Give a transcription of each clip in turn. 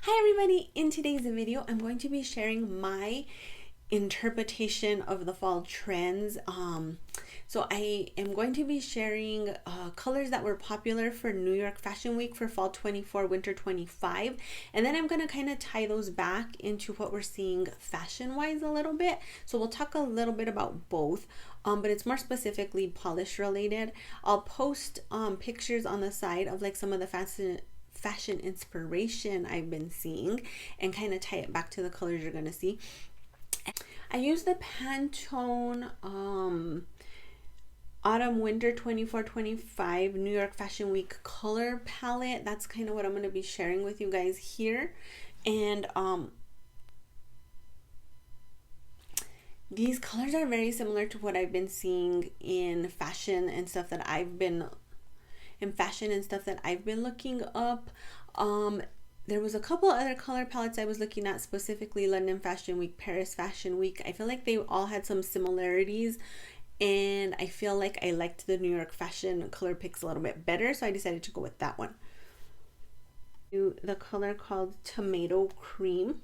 Hi everybody, in today's video I'm going to be sharing my interpretation of the fall trends. So I am going to be sharing colors that were popular for New York Fashion Week for fall 24, winter 25, and then I'm going to kind of tie those back into what we're seeing fashion wise a little bit. So we'll talk a little bit about both, but it's more specifically polish related. I'll post pictures on the side of like some of the fashion inspiration I've been seeing and kind of tie it back to the colors you're gonna see. I use the Pantone autumn winter 24-25 New York Fashion Week color palette. That's kind of what I'm going to be sharing with you guys here. And these colors are very similar to what I've been seeing in fashion and stuff that I've been looking up. There was a couple other color palettes I was looking at, specifically London Fashion Week, Paris Fashion Week. I feel like they all had some similarities, and I feel like I liked the New York fashion color picks a little bit better, so I decided to go with that one. The color called Tomato Cream,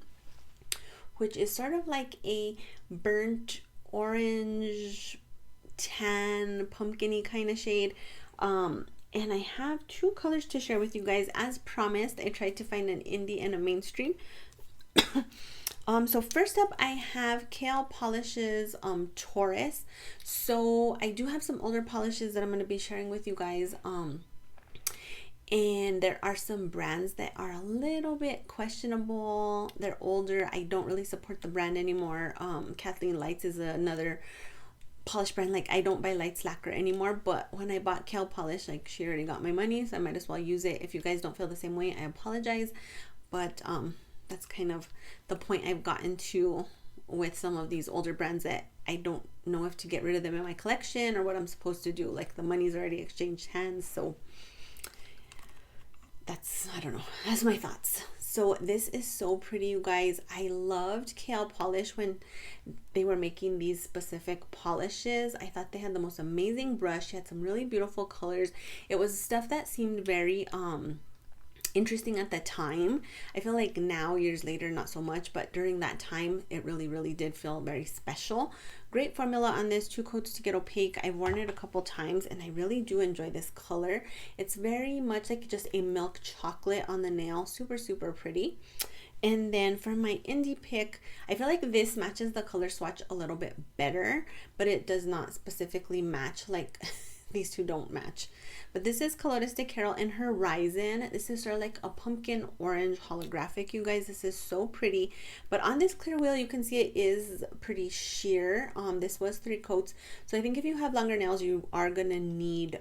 which is sort of like a burnt orange, tan, pumpkin-y kind of shade. And I have two colors to share with you guys. As promised, I tried to find an indie and a mainstream. So first up, I have Kale Polish's Taurus. So I do have some older polishes that I'm going to be sharing with you guys. And there are some brands that are a little bit questionable. They're older. I don't really support the brand anymore. Kathleen Lights is another polish brand. Like, I don't buy Lights Lacquer anymore, but when I bought Kale Polish, like, she already got my money, so I might as well use it. If you guys don't feel the same way, I apologize, but that's kind of the point I've gotten to with some of these older brands, that I don't know if to get rid of them in my collection or what I'm supposed to do. Like, the money's already exchanged hands, so that's, I don't know, that's my thoughts. So this is so pretty, you guys. I loved Kale Polish when they were making these specific polishes. I thought they had the most amazing brush. She had some really beautiful colors. It was stuff that seemed very interesting at the time. I feel like now, years later, not so much, but during that time, it really did feel very special. Great formula on this, 2 coats to get opaque. I've worn it a couple times and I really do enjoy this color. It's very much like just a milk chocolate on the nail. Super pretty. And then for my indie pick, I feel like this matches the color swatch a little bit better, but it does not specifically match. Like, these two don't match. But this is Colores de Carol in Horizon. This is sort of like a pumpkin orange holographic, you guys. This is so pretty. But on this clear wheel, you can see it is pretty sheer. This was 3 coats. So I think if you have longer nails, you are gonna need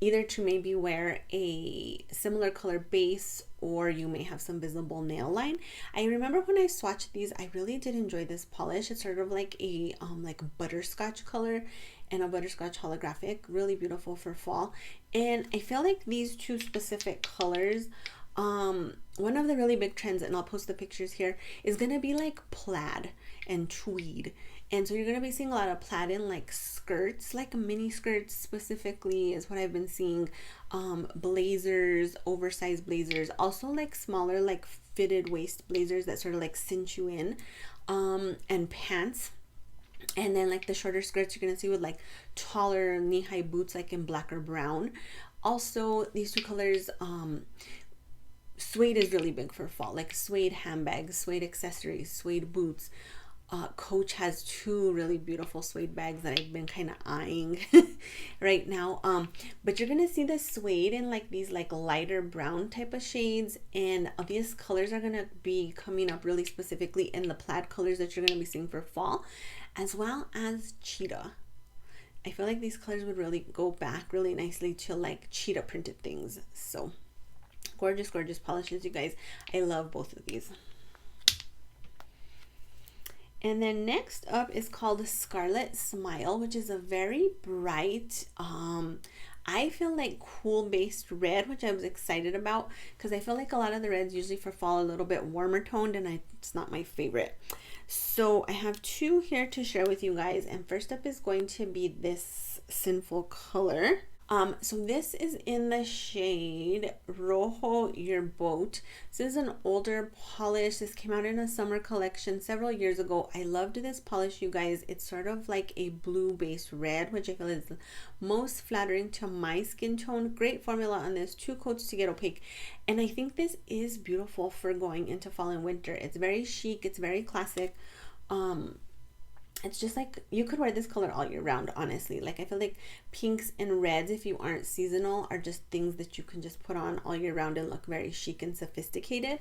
either to maybe wear a similar color base, or you may have some visible nail line. I remember when I swatched these, I really did enjoy this polish. It's sort of like a like butterscotch color and a butterscotch holographic. Really beautiful for fall. And I feel like these two specific colors, one of the really big trends, and I'll post the pictures here, is gonna be like plaid and tweed. And so you're going to be seeing a lot of plaid in like skirts, like mini skirts specifically is what I've been seeing. Blazers, oversized blazers, also like smaller, like fitted waist blazers that sort of like cinch you in, and pants. And then like the shorter skirts you're going to see with like taller knee-high boots, like in black or brown. Also, these two colors, suede is really big for fall, like suede handbags, suede accessories, suede boots. Coach has 2 really beautiful suede bags that I've been kind of eyeing right now. But you're gonna see the suede in like these like lighter brown type of shades, and these colors are gonna be coming up really specifically in the plaid colors that you're gonna be seeing for fall, as well as cheetah. I feel like these colors would really go back really nicely to like cheetah printed things. So gorgeous polishes, you guys. I love both of these. And then next up is called Scarlet Smile, which is a very bright, I feel like cool based red, which I was excited about because I feel like a lot of the reds usually for fall are a little bit warmer toned, and it's not my favorite. So I have 2 here to share with you guys, and first up is going to be this Sinful color. So this is in the shade Rojo Your Boat. This is an older polish. This came out in a summer collection several years ago. I loved this polish, you guys. It's sort of like a blue based red, which I feel is most flattering to my skin tone. Great formula on this, 2 coats to get opaque. And I think this is beautiful for going into fall and winter. It's very chic, it's very classic. It's just like you could wear this color all year round, honestly. Like I feel like pinks and reds, if you aren't seasonal, are just things that you can just put on all year round and look very chic and sophisticated.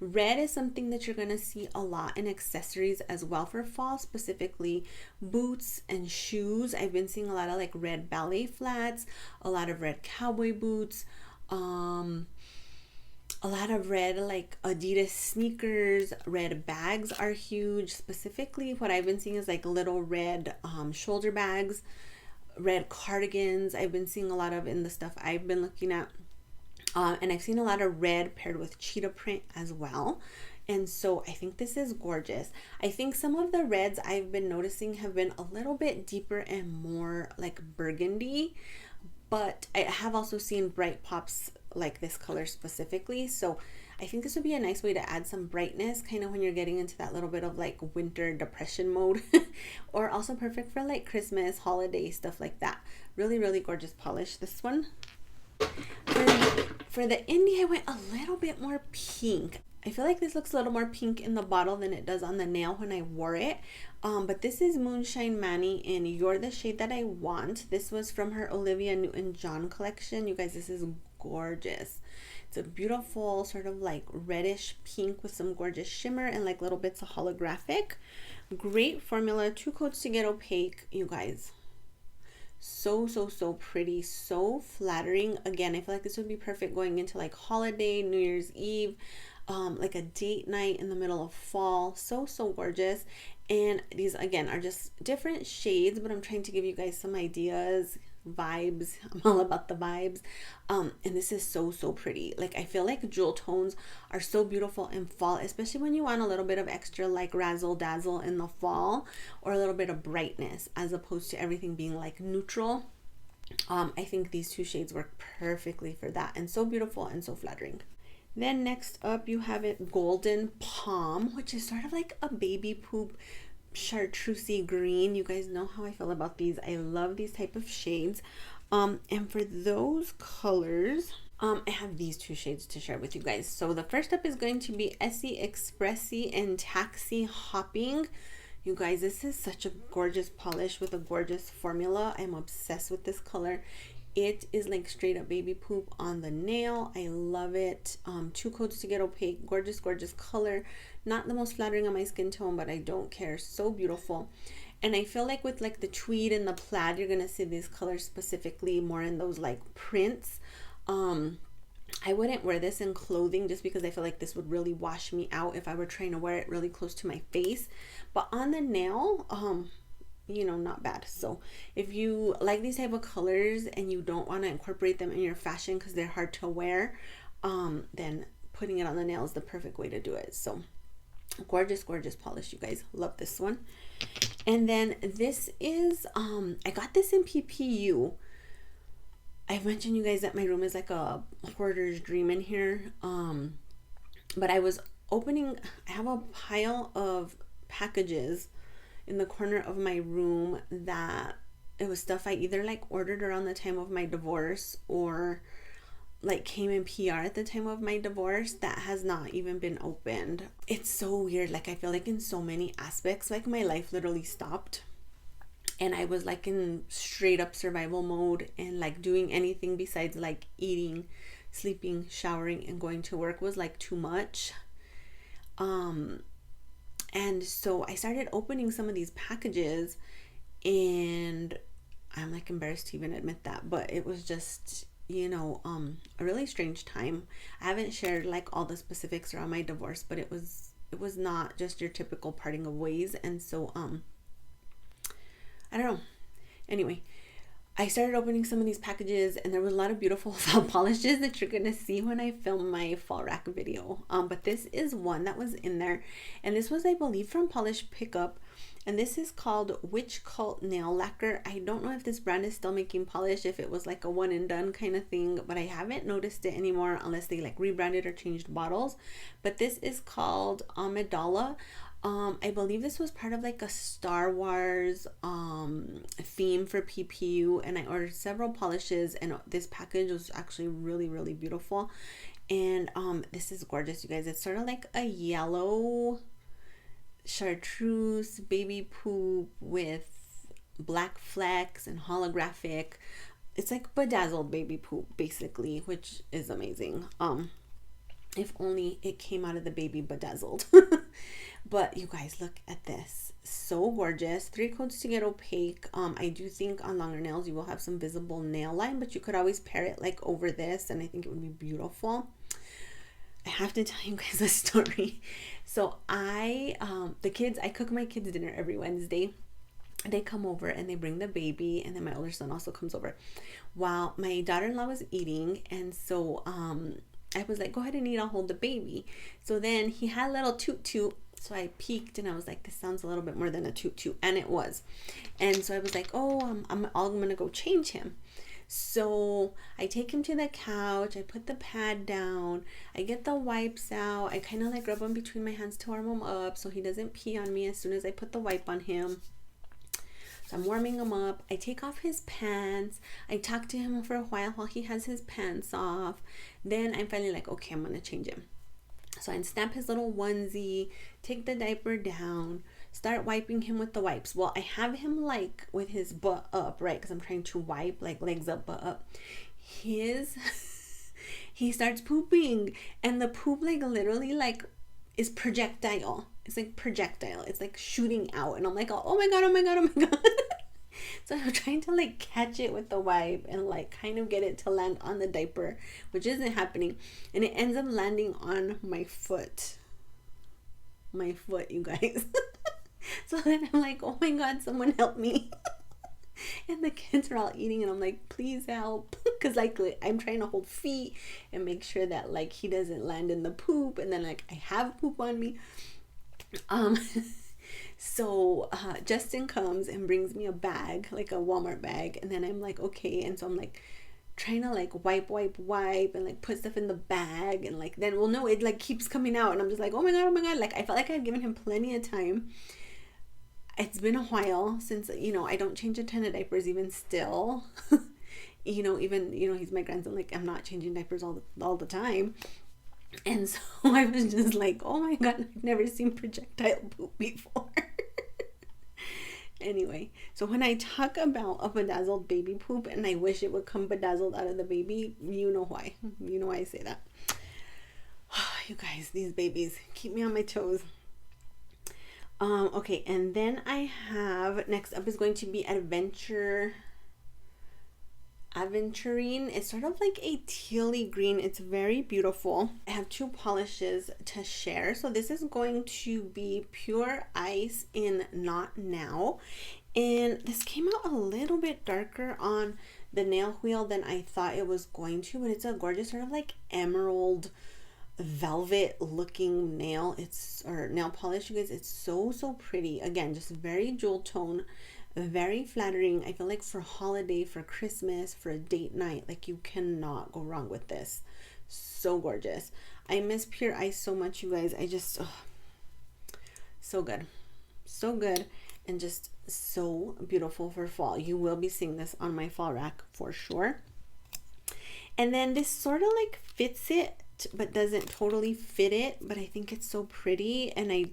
Red is something that you're gonna see a lot in accessories as well for fall, specifically boots and shoes. I've been seeing a lot of like red ballet flats, a lot of red cowboy boots, a lot of red like Adidas sneakers. Red bags are huge. Specifically what I've been seeing is like little red shoulder bags, red cardigans. I've been seeing a lot of in the stuff I've been looking at, and I've seen a lot of red paired with cheetah print as well. And so I think this is gorgeous. I think some of the reds I've been noticing have been a little bit deeper and more like burgundy, but I have also seen bright pops like this color specifically. So I think this would be a nice way to add some brightness kind of when you're getting into that little bit of like winter depression mode or also perfect for like Christmas, holiday, stuff like that. Really, really gorgeous polish, this one. For the indie, I went a little bit more pink. I feel like this looks a little more pink in the bottle than it does on the nail when I wore it. But this is Moonshine Manny in You're the Shade That I Want. This was from her Olivia Newton-John collection. You guys, this is gorgeous. It's a beautiful sort of like reddish pink with some gorgeous shimmer and like little bits of holographic. Great formula, 2 coats to get opaque, you guys. So pretty, so flattering. Again, I feel like this would be perfect going into like holiday, New Year's Eve, like a date night in the middle of fall. So gorgeous. And these again are just different shades, but I'm trying to give you guys some ideas, vibes. I'm all about the vibes. And this is so pretty. Like I feel like jewel tones are so beautiful in fall, especially when you want a little bit of extra like razzle dazzle in the fall, or a little bit of brightness as opposed to everything being like neutral. I think these 2 shades work perfectly for that, and so beautiful and so flattering. Then next up you have it Golden Palm, which is sort of like a baby poop chartreusey green. You guys know how I feel about these. I love these type of shades. And for those colors, I have these 2 shades to share with you guys. So the first up is going to be Essie Expressy and Taxi Hopping. You guys, this is such a gorgeous polish with a gorgeous formula. I'm obsessed with this color. It is like straight up baby poop on the nail. I love it. 2 coats to get opaque. Gorgeous color. Not the most flattering on my skin tone, but I don't care. So beautiful. And I feel like with like the tweed and the plaid, you're gonna see these colors specifically more in those like prints. I wouldn't wear this in clothing just because I feel like this would really wash me out if I were trying to wear it really close to my face. But on the nail, you know, not bad. So if you like these type of colors and you don't want to incorporate them in your fashion because they're hard to wear, then putting it on the nail is the perfect way to do it. So gorgeous polish, you guys. Love this one. And then this is I got this in PPU. I've mentioned you guys that my room is like a hoarder's dream in here, but I was opening, I have a pile of packages in the corner of my room that it was stuff I either like ordered around the time of my divorce or like came in PR at the time of my divorce that has not even been opened. It's so weird. Like I feel like in so many aspects, like my life literally stopped and I was like in straight up survival mode, and like doing anything besides like eating, sleeping, showering, and going to work was like too much. And so I started opening some of these packages, and I'm like embarrassed to even admit that, but it was just, you know, a really strange time. I haven't shared like all the specifics around my divorce, but it was not just your typical parting of ways. And so I don't know. Anyway, I started opening some of these packages, and there was a lot of beautiful fall polishes that you're gonna see when I film my fall rack video. But this is one that was in there, and this was, I believe, from Polish Pickup, and this is called Witchcult Nail Lacquer. I don't know if this brand is still making polish, if it was like a one and done kind of thing, but I haven't noticed it anymore unless they like rebranded or changed bottles. But this is called Amidala. I believe this was part of like a Star Wars theme for PPU, and I ordered several polishes, and this package was actually really, really beautiful. And this is gorgeous, you guys. It's sort of like a yellow Chartreuse baby poop with black flecks and holographic. It's like bedazzled baby poop basically, which is amazing. If only it came out of the baby bedazzled. But you guys, look at this. So gorgeous. 3 coats to get opaque. I do think on longer nails you will have some visible nail line, but you could always pair it like over this, and I think it would be beautiful. I have to tell you guys a story. So I cook my kids dinner every Wednesday. They come over and they bring the baby, and then my older son also comes over while my daughter-in-law was eating. And so I was like, go ahead and eat, I'll hold the baby. So then he had a little toot toot. So I peeked and I was like, this sounds a little bit more than a toot toot. And it was. And so I was like, oh, I'm going to go change him. So I take him to the couch. I put the pad down. I get the wipes out. I kind of like rub them between my hands to warm him up so he doesn't pee on me as soon as I put the wipe on him. So I'm warming him up. I take off his pants. I talk to him for a while he has his pants off. Then I'm finally like, okay, I'm going to change him. So I unsnap his little onesie, take the diaper down, start wiping him with the wipes. Well, I have him like with his butt up, right? Because I'm trying to wipe like legs up, butt up. He starts pooping, and the poop like literally like is projectile. It's like projectile. It's like shooting out, and I'm like, oh my god, oh my god, oh my god. So I'm trying to like catch it with the wipe and like kind of get it to land on the diaper, which isn't happening, and it ends up landing on my foot, you guys. So then I'm like, oh my god, someone help me. And the kids are all eating, and I'm like, please help, because like I'm trying to hold feet and make sure that like he doesn't land in the poop, and then like I have poop on me. So Justin comes and brings me a bag, like a Walmart bag, and then I'm like, okay. And so I'm like trying to like wipe and like put stuff in the bag, and like then, well, no, it like keeps coming out, and I'm just like, oh my god. Like I felt like I had given him plenty of time. It's been a while since, I don't change a ton of diapers even still. Even he's my grandson, like I'm not changing diapers all the time. And so I was just like, oh my god, I've never seen projectile poop before. Anyway, so when I talk about a bedazzled baby poop and I wish it would come bedazzled out of the baby, you know why. You know why I say that. You guys, these babies keep me on my toes. Okay, and then I have, next up is going to be Aventurine. It's sort of like a tealy green. It's very beautiful. I have 2 polishes to share. So this is going to be Pure Ice in Not Now. And this came out a little bit darker on the nail wheel than I thought it was going to, but it's a gorgeous sort of like emerald velvet looking nail polish, you guys. It's so pretty. Again, just very jewel tone, very flattering. I feel like for holiday, for Christmas, for a date night, like you cannot go wrong with this. So gorgeous. I miss Pure Ice so much, you guys. I just so good, and just so beautiful for fall. You will be seeing this on my fall rack for sure. And then this sort of like fits it but doesn't totally fit it, but I think it's so pretty. And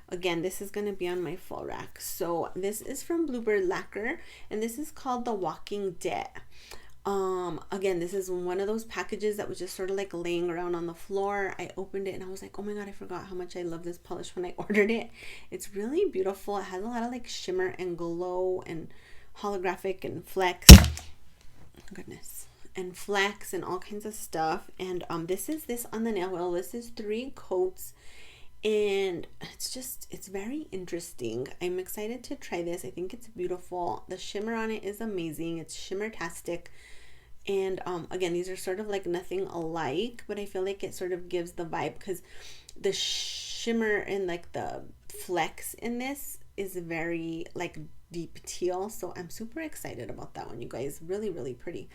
again, this is going to be on my fall rack. So this is from Bluebird Lacquer, and this is called The Walking Dead. Again, this is one of those packages that was just sort of like laying around on the floor. I opened it and I was like, oh my god, I forgot how much I love this polish when I ordered it. It's really beautiful. It has a lot of like shimmer and glow and holographic and flex. Goodness. And flex and all kinds of stuff. And this is this on the nail wheel. This is 3 coats, and it's very interesting. I'm excited to try this. I think it's beautiful. The shimmer on it is amazing. It's shimmer-tastic. And again, these are sort of like nothing alike, but I feel like it sort of gives the vibe, because the shimmer and like the flecks in this is very like deep teal. So I'm super excited about that one, you guys. Really, really pretty.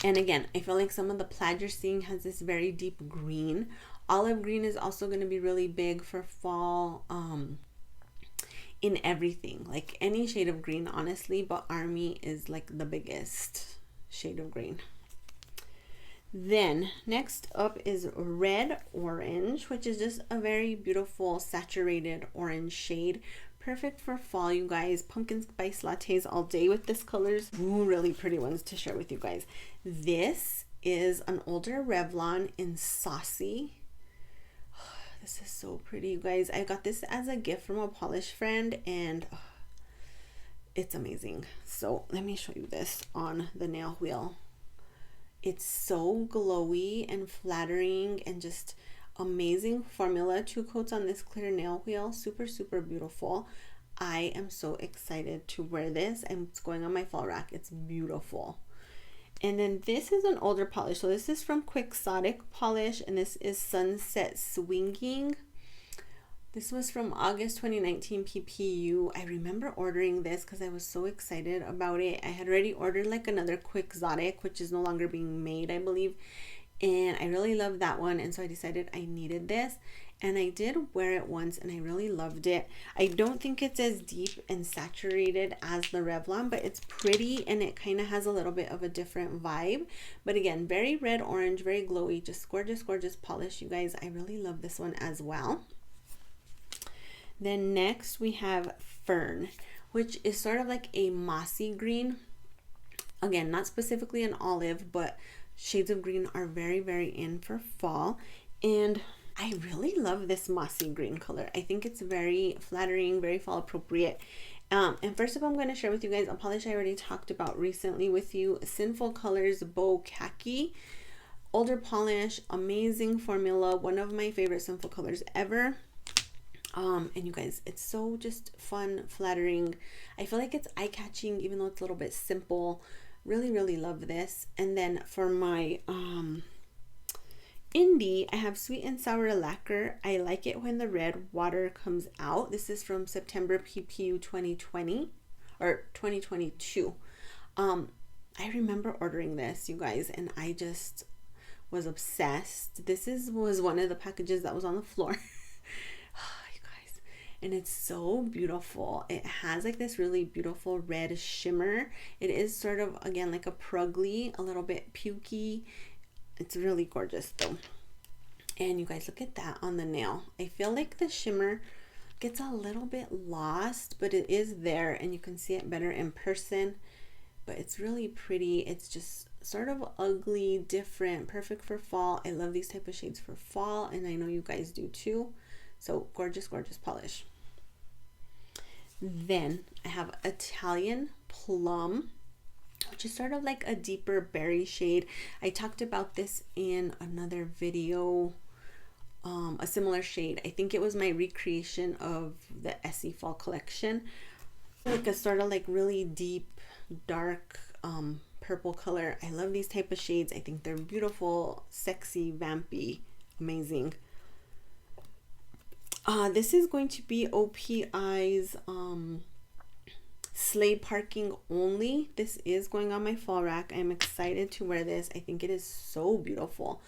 And again, I feel like some of the plaid you're seeing has this very deep green. Olive green is also going to be really big for fall, in everything, like any shade of green, honestly, but army is like the biggest shade of green. Then next up is red orange, which is just a very beautiful saturated orange shade. Perfect for fall, you guys. Pumpkin spice lattes all day with this colors. Ooh, really pretty ones to share with you guys. This is an older Revlon in Saucy. This is so pretty, you guys. I got this as a gift from a Polish friend, and it's amazing. So let me show you this on the nail wheel. It's so glowy and flattering and just amazing formula. 2 coats on this clear nail wheel. Super, super beautiful. I am so excited to wear this, and it's going on my fall rack. It's beautiful. And then this is an older polish. So this is from Quixotic Polish, and this is Sunset Swinging. This was from August 2019 PPU. I remember ordering this because I was so excited about it. I had already ordered like another Quixotic, which is no longer being made, I believe. And I really loved that one. And so I decided I needed this. And I did wear it once, and I really loved it. I don't think it's as deep and saturated as the Revlon, but it's pretty, and it kind of has a little bit of a different vibe. But again, very red orange, very glowy, just gorgeous, gorgeous polish, you guys. I really love this one as well. Then next we have Fern, which is sort of like a mossy green. Again, not specifically an olive, but shades of green are very, very in for fall. And I really love this mossy green color. I think it's very flattering, very fall appropriate. And first up, I'm going to share with you guys a polish I already talked about recently with you. Sinful Colors Beau Khaki. Older polish, amazing formula. One of my favorite Sinful colors ever. And you guys, it's so just fun, flattering. I feel like it's eye-catching, even though it's a little bit simple. Really, really love this. And then for my indie, I have Sweet and Sour Lacquer. I like it when the red water comes out. This is from September PPU 2020 or 2022. I remember ordering this, you guys, and I just was obsessed. This was one of the packages that was on the floor. And it's so beautiful. It has like this really beautiful red shimmer. It is sort of, again, like a prugly, a little bit pukey. It's really gorgeous though. And you guys, look at that on the nail. I feel like the shimmer gets a little bit lost, but it is there, and you can see it better in person. But it's really pretty. It's just sort of ugly, different, perfect for fall. I love these type of shades for fall, and I know you guys do too. So gorgeous, gorgeous polish. Then I have Italian Plum, which is sort of like a deeper berry shade. I talked about this in another video, a similar shade. I think it was my recreation of the Essie fall collection. Like a sort of like really deep, dark purple color. I love these type of shades. I think they're beautiful, sexy, vampy, amazing. This is going to be OPI's Sleigh Parking Only. This is going on my fall rack. I'm excited to wear this. I think it is so beautiful.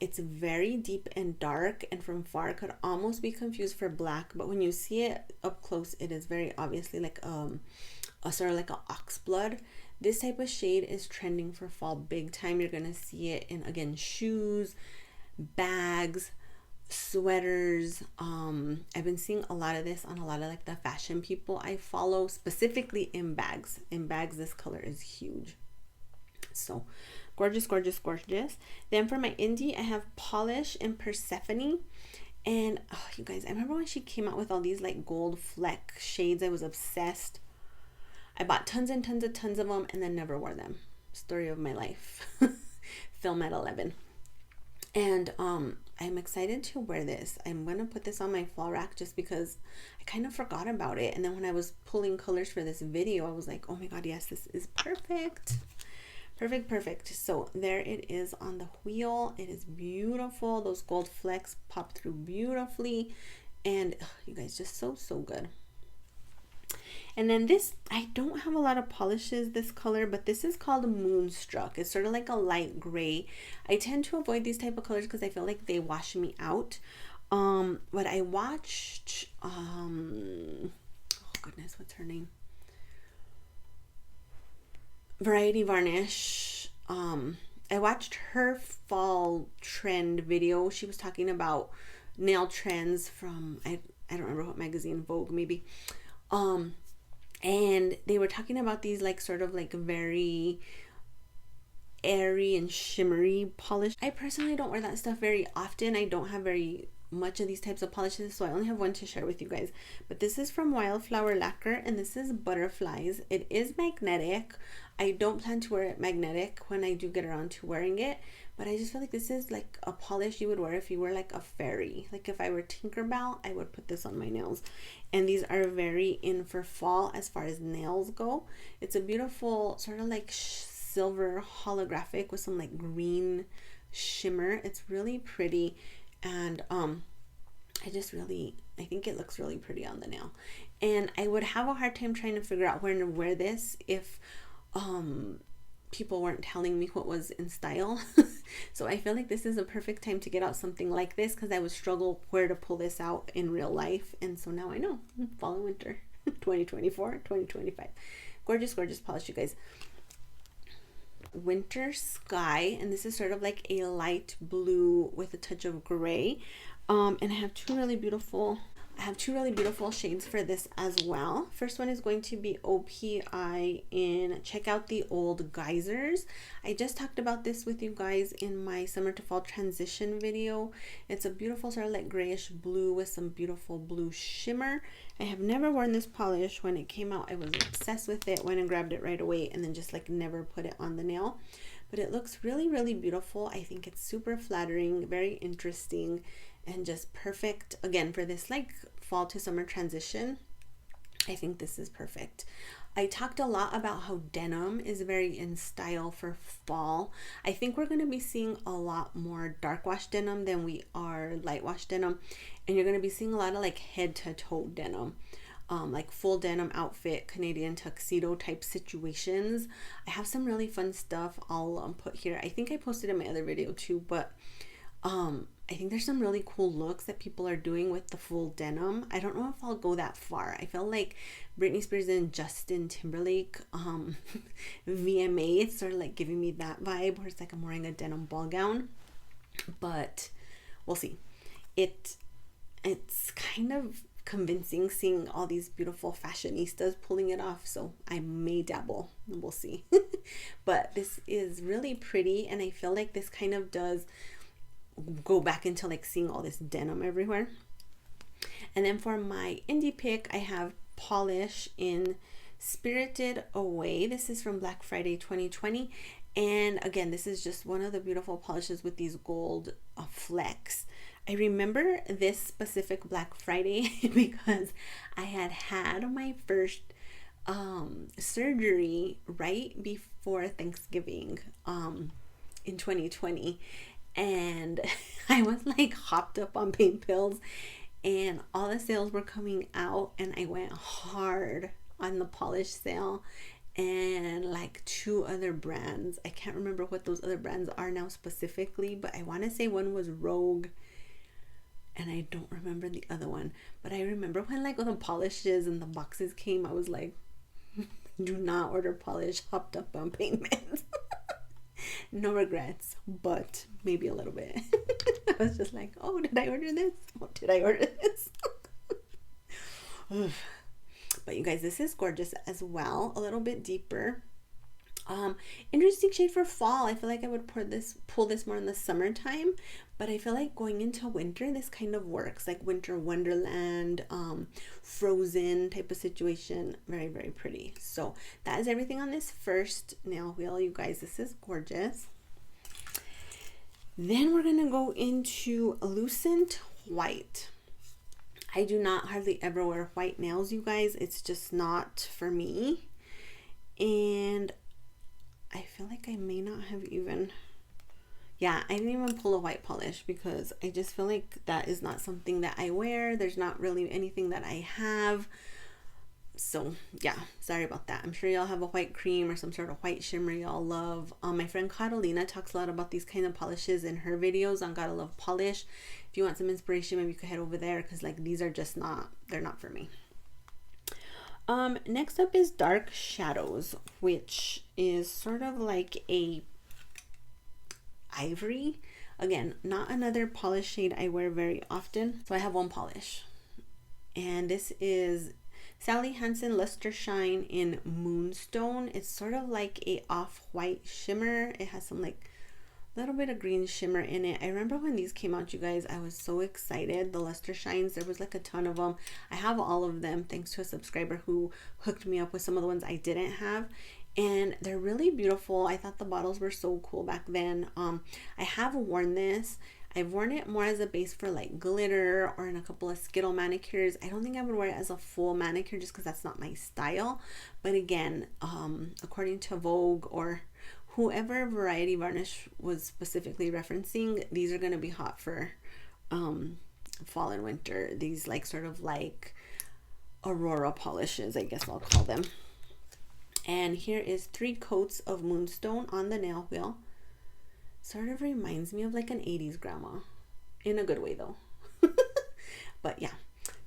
It's very deep and dark, and from far could almost be confused for black, but when you see it up close, it is very obviously like a sort of like an oxblood. This type of shade is trending for fall big time. You're gonna see it in, again, shoes, bags, sweaters. I've been seeing a lot of this on a lot of like the fashion people I follow, specifically in bags. In bags, this color is huge. So gorgeous, gorgeous, gorgeous. Then for my indie, I have Pahlish Persephone. And oh, you guys, I remember when she came out with all these like gold fleck shades. I was obsessed. I bought tons and tons and tons of them and then never wore them. Story of my life. Film at 11. And I'm excited to wear this. I'm going to put this on my fall rack just because I kind of forgot about it. And then when I was pulling colors for this video, I was like, oh my God, yes, this is perfect. Perfect, perfect. So there it is on the wheel. It is beautiful. Those gold flecks pop through beautifully. And you guys, just so, so good. And then this, I don't have a lot of polishes this color, but this is called Moonstruck. It's sort of like a light gray. I tend to avoid these type of colors because I feel like they wash me out. But I watched, oh goodness, what's her name? Variety Varnish. I watched her fall trend video. She was talking about nail trends from, I don't remember what magazine, Vogue maybe. And they were talking about these like sort of like very airy and shimmery polish. I personally don't wear that stuff very often. I don't have very much of these types of polishes, so I only have one to share with you guys. But this is from Wildflower Lacquer, and this is Butterflies. It is magnetic. I don't plan to wear it magnetic when I do get around to wearing it, but I just feel like this is like a polish you would wear if you were like a fairy. Like if I were Tinkerbell, I would put this on my nails. And these are very in for fall as far as nails go. It's a beautiful sort of like silver holographic with some like green shimmer. It's really pretty. And I think it looks really pretty on the nail. And I would have a hard time trying to figure out where to wear this if people weren't telling me what was in style. So I feel like this is a perfect time to get out something like this, because I would struggle where to pull this out in real life. And so now I know. Fall and winter 2024, 2025. Gorgeous, gorgeous polish, you guys. Winter Sky, and this is sort of like a light blue with a touch of gray. And I have two really beautiful shades for this as well. First one is going to be OPI in Check Out the Old Geysers. I just talked about this with you guys in my summer to fall transition video. It's a beautiful sort of like grayish blue with some beautiful blue shimmer. I have never worn this polish. When it came out, I was obsessed with it, went and grabbed it right away, and then just like never put it on the nail. But it looks really, really beautiful. I think it's super flattering, very interesting, and just perfect again for this like fall to summer transition. I think this is perfect. I talked a lot about how denim is very in style for fall. I think we're going to be seeing a lot more dark wash denim than we are light wash denim, and you're going to be seeing a lot of like head to toe denim, like full denim outfit, Canadian tuxedo type situations. I have some really fun stuff I'll put here. I think I posted in my other video too, but I think there's some really cool looks that people are doing with the full denim. I don't know if I'll go that far. I feel like Britney Spears and Justin Timberlake VMA, it's sort of like giving me that vibe where it's like I'm wearing a denim ball gown, but we'll see. It's kind of convincing seeing all these beautiful fashionistas pulling it off, so I may dabble. We'll see. But this is really pretty, and I feel like this kind of does go back into like seeing all this denim everywhere. And then for my indie pick, I have Polish in Spirited Away. This is from Black Friday 2020, and again, this is just one of the beautiful polishes with these gold flecks. I remember this specific Black Friday because I had my first surgery right before Thanksgiving in 2020. And I was like hopped up on pain pills, and all the sales were coming out, and I went hard on the polish sale and like 2 other brands. I can't remember what those other brands are now specifically, but I want to say one was Rogue, and I don't remember the other one. But I remember when like all the polishes and the boxes came, I was like, do not order polish hopped up on pain meds. No regrets, but maybe a little bit. I was just like, oh, did I order this? Oh, did I order this? But you guys, this is gorgeous as well. A little bit deeper. Interesting shade for fall. I feel like I would pull this more in the summertime, but I feel like going into winter, this kind of works, like winter wonderland, frozen type of situation. Very, very pretty. So that is everything on this first nail wheel, you guys. This is gorgeous. Then we're going to go into Lucent White. I do not hardly ever wear white nails, you guys. It's just not for me. And I feel like I may not have even... Yeah, I didn't even pull a white polish because I just feel like that is not something that I wear. There's not really anything that I have. So yeah, sorry about that. I'm sure y'all have a white cream or some sort of white shimmer y'all love. My friend Catalina talks a lot about these kind of polishes in her videos on Gotta Love Polish. If you want some inspiration, maybe you could head over there because like these are just not, they're not for me. Next up is Dark Shadows, which is sort of like a ivory. Again, not another polish shade I wear very often. So I have one polish. And this is Sally Hansen Luster Shine in Moonstone. It's sort of like a off-white shimmer. It has some like little bit of green shimmer in it. I remember when these came out, you guys, I was so excited. The Luster Shines, there was like a ton of them. I have all of them thanks to a subscriber who hooked me up with some of the ones I didn't have. And they're really beautiful. I thought the bottles were so cool back then. I have worn this. I've worn it more as a base for like glitter or in a couple of Skittle manicures. I don't think I would wear it as a full manicure just because that's not my style. But again, according to Vogue or whoever Variety Varnish was specifically referencing, these are going to be hot for fall and winter. These like sort of like Aurora polishes, I guess I'll call them. And here is 3 coats of Moonstone on the nail wheel. Sort of reminds me of like an 80s grandma. In a good way though. But yeah.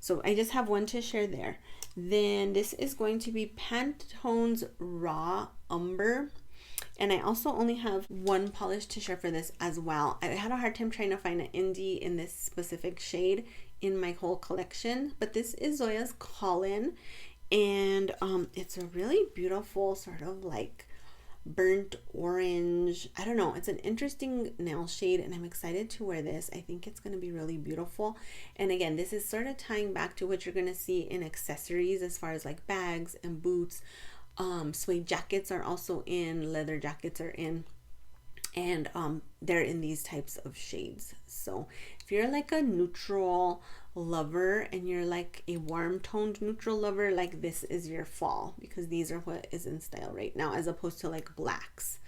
So I just have one to share there. Then this is going to be Pantone's Raw Umber. And I also only have one polish to share for this as well. I had a hard time trying to find an indie in this specific shade in my whole collection. But this is Zoya Colin. And it's a really beautiful sort of like burnt orange. I don't know, it's an interesting nail shade and I'm excited to wear this. I think it's going to be really beautiful. And again, this is sort of tying back to what you're going to see in accessories as far as like bags and boots. Suede jackets are also in, leather jackets are in, and they're in these types of shades. So if you're like a neutral lover and you're like a warm toned neutral lover, like this is your fall because these are what is in style right now as opposed to like blacks.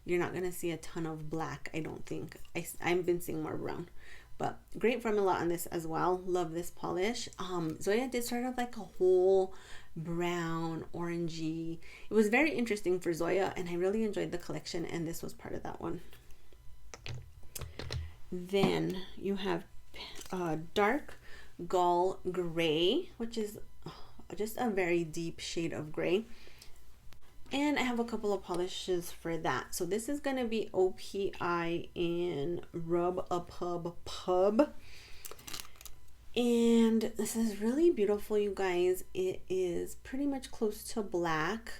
You're not gonna see a ton of black, I don't think. I've been seeing more brown, but great formula on this as well. Love this polish. Zoya did sort of like a whole brown orangey. It was very interesting for Zoya and I really enjoyed the collection and this was part of that one. Then you have dark Gull Gray, which is just a very deep shade of gray. And I have a couple of polishes for that. So this is going to be OPI in Rub a Pub Pub. And this is really beautiful, you guys. It is pretty much close to black.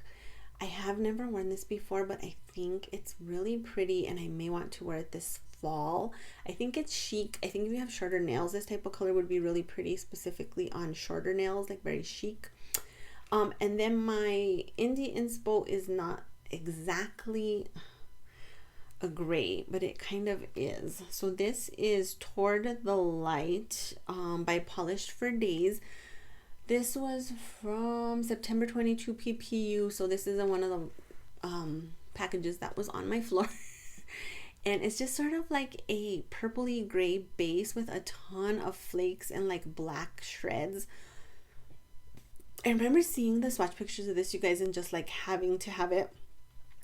I have never worn this before, but I think it's really pretty and I may want to wear it this fall. I think it's chic. I think if you have shorter nails, this type of color would be really pretty, specifically on shorter nails, like very chic. And then my indie inspo is not exactly a gray, but it kind of is. So this is Toward the Light by Polished for Days. This was from September 22 PPU, so this is one of the packages that was on my floor. And it's just sort of like a purpley gray base with a ton of flakes and like black shreds. I remember seeing the swatch pictures of this, you guys, and just like having to have it.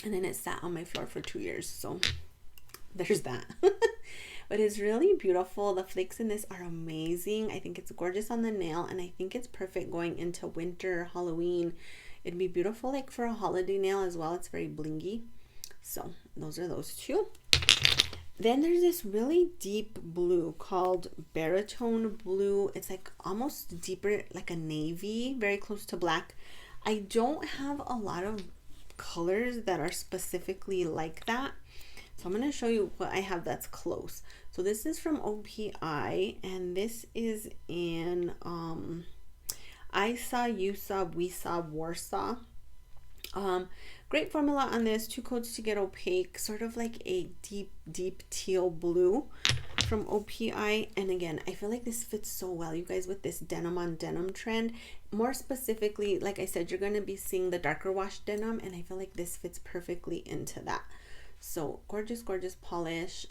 And then it sat on my floor for 2 years. So there's that. But it's really beautiful. The flakes in this are amazing. I think it's gorgeous on the nail. And I think it's perfect going into winter, Halloween. It'd be beautiful like for a holiday nail as well. It's very blingy. So those are those two. Then there's this really deep blue called Baritone Blue. It's like almost deeper, like a navy, very close to black. I don't have a lot of colors that are specifically like that. So I'm going to show you what I have that's close. So this is from OPI and this is in I Saw, You Saw, We Saw, Warsaw. Great formula on this. 2 coats to get opaque, sort of like a deep teal blue from OPI. And again, I feel like this fits so well, you guys, with this denim on denim trend. More specifically, like I said, you're going to be seeing the darker wash denim, and I feel like this fits perfectly into that. So gorgeous polish.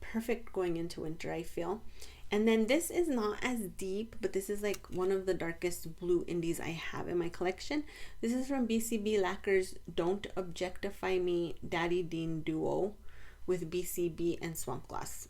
Perfect going into winter, I feel. And then this is not as deep, but this is like one of the darkest blue indies I have in my collection. This is from BCB Lacquer's Don't Objectify Me Daddy Dean Duo with BCB and Swamp Gloss.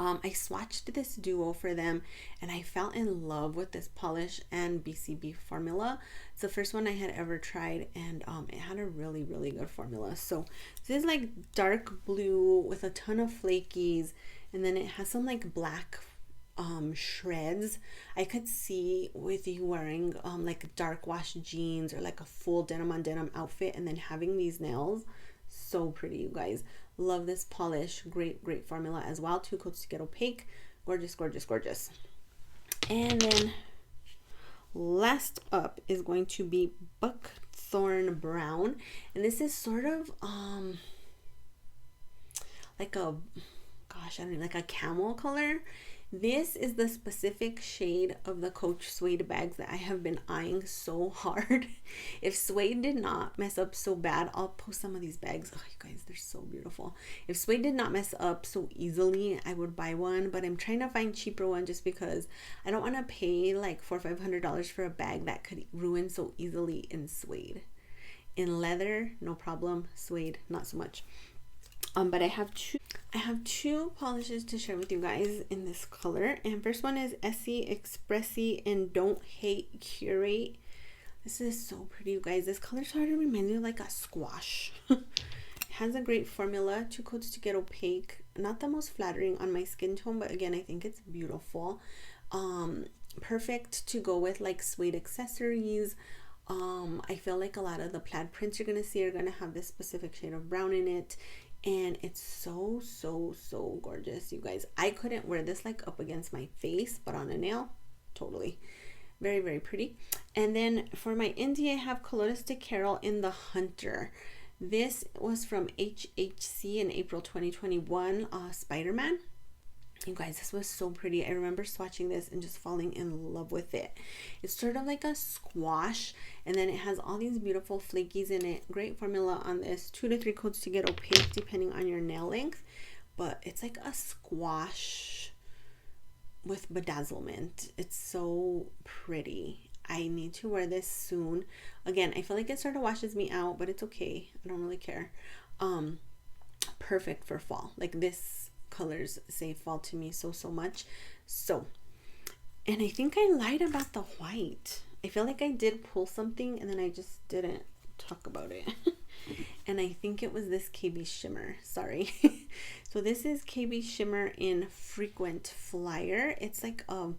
I swatched this duo for them, and I fell in love with this polish and BCB formula. It's the first one I had ever tried, and it had a really good formula. So this is like dark blue with a ton of flakies, and then it has some like black shreds. I could see with you wearing like dark wash jeans or like a full denim on denim outfit, and then having these nails. So pretty, you guys. Love this polish. Great formula as well. 2 coats to get opaque. Gorgeous. And then last up is going to be Buckthorn Brown, and this is sort of like a, gosh, I don't know, like a camel color. This is the specific shade of the Coach suede bags that I have been eyeing so hard. If suede did not mess up so bad, I'll post some of these bags. Oh, you guys, they're so beautiful. If suede did not mess up so easily, I would buy one, but I'm trying to find cheaper one just because I don't want to pay like $400 or $500 for a bag that could ruin so easily in suede. In leather, no problem. Suede, not so much. But I have two polishes to share with you guys in this color. And first one is Essie Expressy and Don't Hate Curate. This is so pretty, you guys. This color started reminding me of like a squash. It has a great formula. 2 coats to get opaque. Not the most flattering on my skin tone, but again, I think it's beautiful. Perfect to go with like suede accessories. I feel like a lot of the plaid prints you're gonna see are gonna have this specific shade of brown in it. And it's so gorgeous, you guys. I couldn't wear this like up against my face, but on a nail, totally. Very pretty. And then for my indie, I have Colores de Carol in the Hunter. This was from HHC in April 2021, Spider-Man. You guys, this was so pretty. I remember swatching this and just falling in love with it. It's sort of like a squash, and then it has all these beautiful flakies in it. Great formula on this. 2 to 3 coats to get opaque depending on your nail length, but it's like a squash with bedazzlement. It's so pretty. I need to wear this soon. Again, I feel like it sort of washes me out, but it's okay. I don't really care. Perfect for fall. Like this colors say fall to me so much. So, and I think I lied about the white. I feel like I did pull something and then I just didn't talk about it. And I think it was this KB Shimmer. Sorry. So this is KB Shimmer in Frequent Flyer. It's like a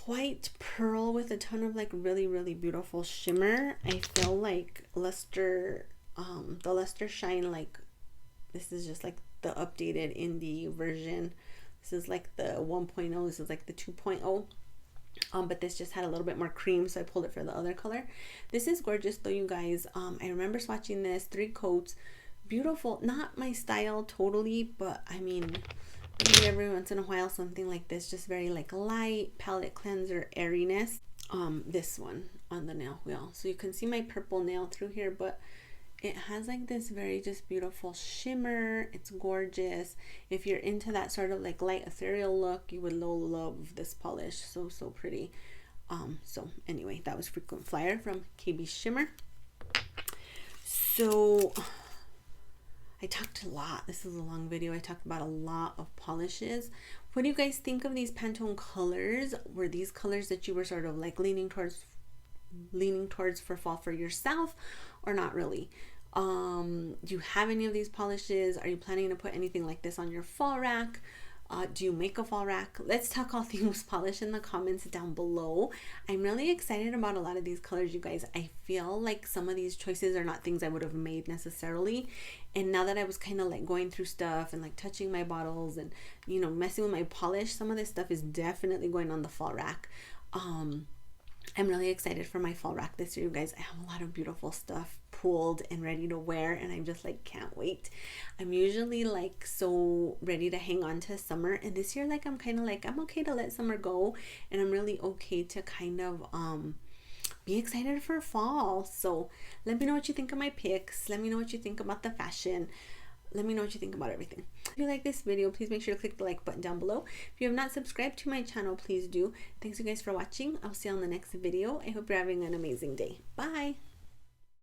white pearl with a ton of like really beautiful shimmer. I feel like Luster, the Luster Shine, like this is just like the updated indie version. This is like the 1.0. This is like the 2.0. But this just had a little bit more cream, so I pulled it for the other color. This is gorgeous though, you guys. I remember swatching this, 3 coats, beautiful. Not my style totally, but I mean, maybe every once in a while something like this, just very like light palette cleanser airiness. This one on the nail wheel, so you can see my purple nail through here, but it has like this very just beautiful shimmer. It's gorgeous. If you're into that sort of like light ethereal look, you would love this polish. So pretty. So anyway, that was Frequent Flyer from KB Shimmer. So I talked a lot. This is a long video. I talked about a lot of polishes. What do you guys think of these Pantone colors? Were these colors that you were sort of like leaning towards for fall for yourself, or not really? Do you have any of these polishes? Are you planning to put anything like this on your fall rack? Do you make a fall rack? Let's talk all things polish in the comments down below. I'm really excited about a lot of these colors, you guys. I feel like some of these choices are not things I would have made necessarily, and now that I was kind of like going through stuff and like touching my bottles and, you know, messing with my polish, some of this stuff is definitely going on the fall rack. I'm really excited for my fall rack this year, you guys. I have a lot of beautiful stuff pulled and ready to wear, and I'm just like can't wait. I'm usually like so ready to hang on to summer, and this year like I'm kind of like I'm okay to let summer go, and I'm really okay to kind of be excited for fall. So let me know what you think of my picks. Let me know what you think about the fashion. Let me know what you think about everything. If you like this video, please make sure to click the like button down below. If you have not subscribed to my channel, please do. Thanks you guys for watching. I'll see you on the next video. I hope you're having an amazing day. Bye.